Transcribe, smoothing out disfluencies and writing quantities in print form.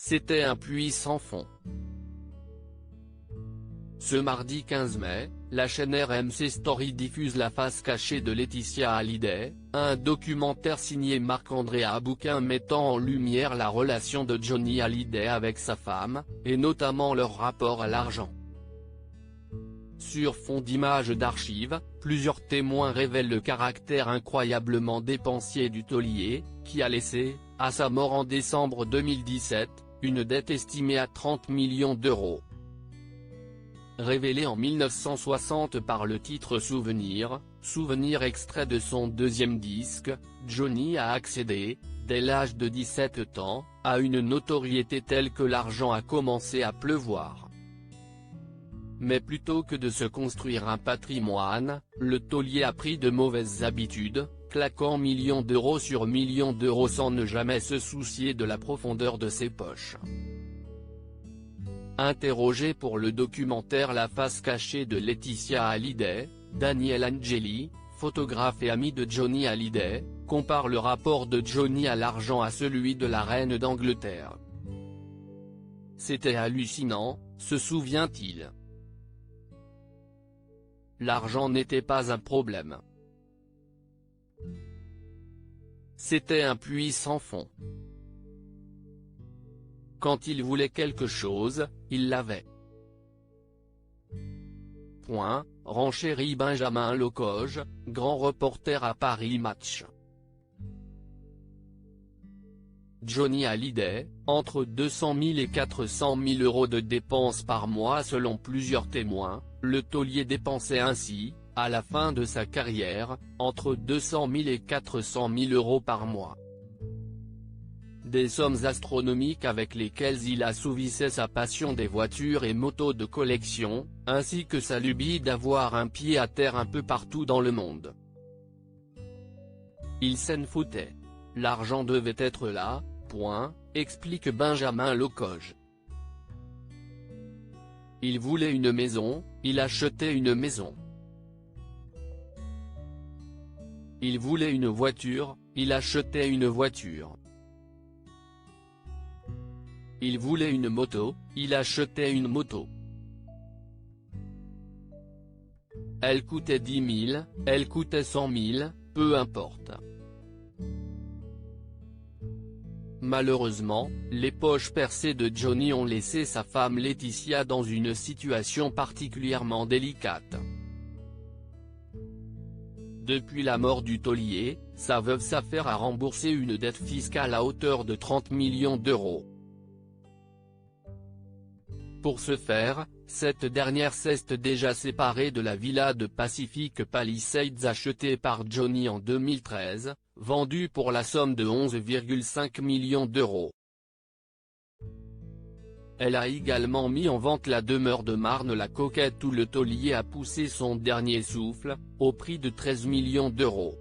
C'était un puits sans fond. Ce mardi 15 mai, la chaîne RMC Story diffuse la face cachée de Laetitia Hallyday, un documentaire signé Marc-André Abouquin mettant en lumière la relation de Johnny Hallyday avec sa femme, et notamment leur rapport à l'argent. Sur fond d'images d'archives, plusieurs témoins révèlent le caractère incroyablement dépensier du taulier, qui a laissé, à sa mort en décembre 2017, une dette estimée à 30 millions d'euros. Révélé en 1960 par le titre Souvenir, extrait de son deuxième disque, Johnny a accédé, dès l'âge de 17 ans, à une notoriété telle que l'argent a commencé à pleuvoir. Mais plutôt que de se construire un patrimoine, le taulier a pris de mauvaises habitudes, claquant millions d'euros sur millions d'euros sans ne jamais se soucier de la profondeur de ses poches. Interrogé pour le documentaire La face cachée de Laetitia Hallyday, Daniel Angeli, photographe et ami de Johnny Hallyday, compare le rapport de Johnny à l'argent à celui de la reine d'Angleterre. C'était hallucinant, se souvient-il. L'argent n'était pas un problème. C'était un puits sans fond. Quand il voulait quelque chose, il l'avait. Renchérit Benjamin Locoge, grand reporter à Paris Match. Johnny Hallyday, entre 200 000 et 400 000 euros de dépenses par mois selon plusieurs témoins, le taulier dépensait ainsi, à la fin de sa carrière, entre 200 000 et 400 000 euros par mois. Des sommes astronomiques avec lesquelles il assouvissait sa passion des voitures et motos de collection, ainsi que sa lubie d'avoir un pied à terre un peu partout dans le monde. Il s'en foutait. L'argent devait être là, explique Benjamin Locoge. Il voulait une maison, il achetait une maison. Il voulait une voiture, il achetait une voiture. Il voulait une moto, il achetait une moto. Elle coûtait 10 000, elle coûtait 100 000, peu importe. Malheureusement, les poches percées de Johnny ont laissé sa femme Laetitia dans une situation particulièrement délicate. Depuis la mort du taulier, sa veuve s'affaire à rembourser une dette fiscale à hauteur de 30 millions d'euros. Pour ce faire, cette dernière s'est déjà séparée de la villa de Pacific Palisades achetée par Johnny en 2013, vendue pour la somme de 11,5 millions d'euros. Elle a également mis en vente la demeure de Marne-la-Coquette où le taulier a poussé son dernier souffle, au prix de 13 millions d'euros.